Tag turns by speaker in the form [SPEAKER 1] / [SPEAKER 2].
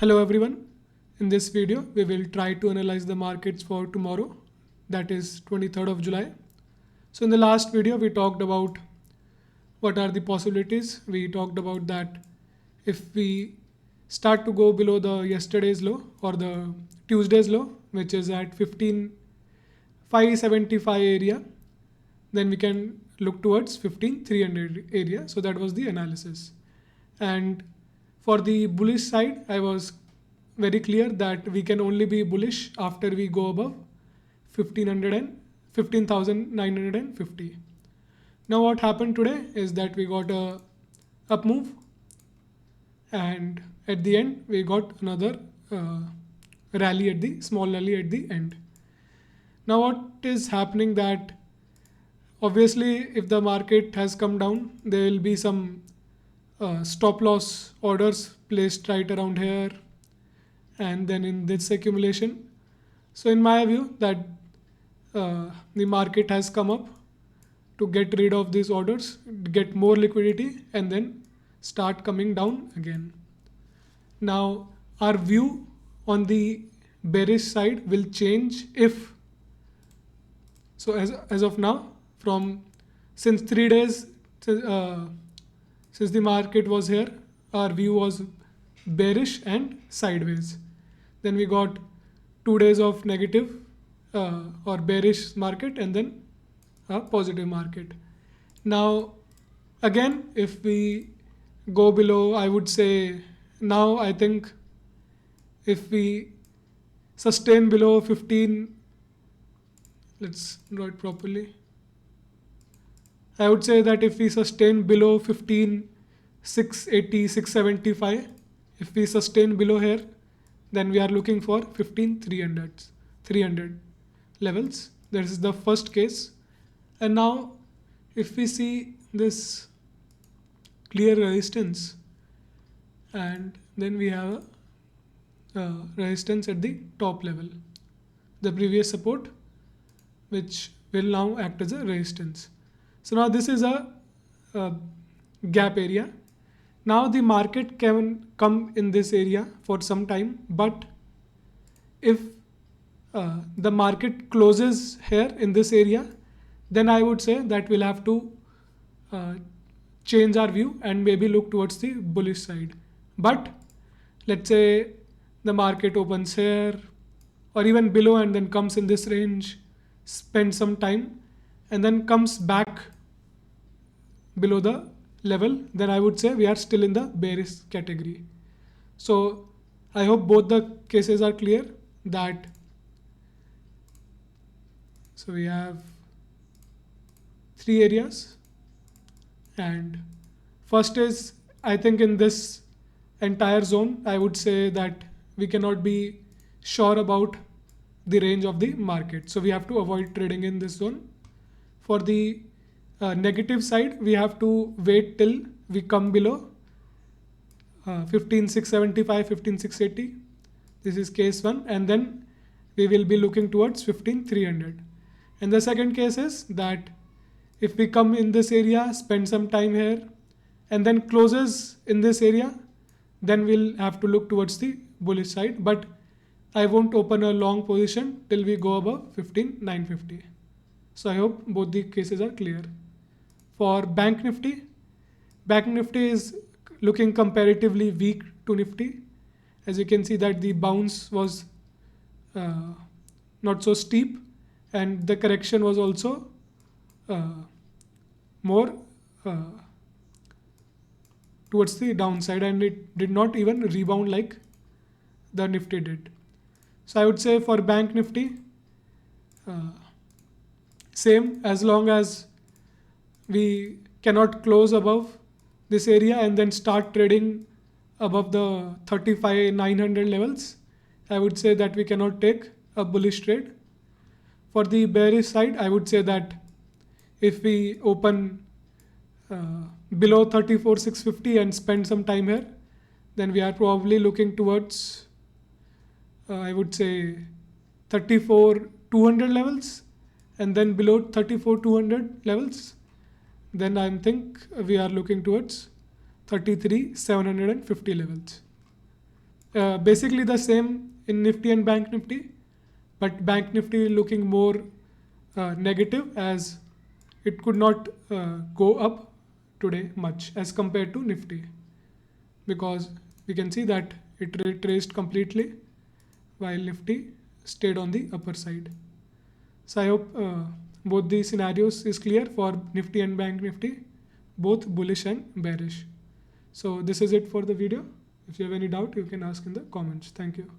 [SPEAKER 1] Hello everyone. In this video, we will try to analyze the markets for tomorrow, that is 23rd of July. So in the last video, we talked about what are the possibilities. We talked about that if we start to go below the yesterday's low or the Tuesday's low, which is at 15,575 area, then we can look towards 15,300 area. So that was the analysis. And for the bullish side, I was very clear that we can only be bullish after we go above 1500 and 15,950. Now what happened today is that we got a up move, and at the end we got another small rally at the end. Now what is happening that obviously if the market has come down, there will be some stop loss orders placed right around here and then in this accumulation. So in my view that the market has come up to get rid of these orders, get more liquidity and then start coming down again. Now our view on the bearish side will change if, so as of now, from since 3 days since the market was here, our view was bearish and sideways. Then we got 2 days of negative or bearish market and then a positive market. Now again, if we go below, I would say now I think if we sustain below 15, let's draw it properly. I would say that if we sustain below 15,680, 675, if we sustain below here, then we are looking for 15,300 levels. That is the first case. And now if we see this clear resistance, and then we have a resistance at the top level, the previous support, which will now act as a resistance. So now this is a gap area. Now the market can come in this area for some time, but if the market closes here in this area, then I would say that we'll have to change our view and maybe look towards the bullish side. But let's say the market opens here or even below and then comes in this range, spend some time and then comes back below the level, then I would say we are still in the bearish category. So I hope both the cases are clear. That so we have 3 areas, and first is, I think in this entire zone, I would say that we cannot be sure about the range of the market, so we have to avoid trading in this zone. For the negative side, we have to wait till we come below 15,675, 15,680. This is case 1, and then we will be looking towards 15,300. And the second case is that if we come in this area, spend some time here, and then closes in this area, then we'll have to look towards the bullish side. But I won't open a long position till we go above 15,950. So I hope both the cases are clear. For Bank Nifty is looking comparatively weak to Nifty. As you can see that the bounce was not so steep, and the correction was also more towards the downside, and it did not even rebound like the Nifty did. So I would say for Bank Nifty, same, as long as we cannot close above this area and then start trading above the 35,900 levels, I would say that we cannot take a bullish trade. For the bearish side, I would say that if we open below 34,650 and spend some time here, then we are probably looking towards I would say 34,200 levels, and then below 34,200 levels, then I think we are looking towards 33,750 levels. Basically the same in Nifty and Bank Nifty, but Bank Nifty looking more negative as it could not go up today much as compared to Nifty, because we can see that it retraced completely while Nifty stayed on the upper side. So I hope both the scenarios is clear for Nifty and Bank Nifty, both bullish and bearish. So this is it for the video. If you have any doubt, you can ask in the comments. Thank you.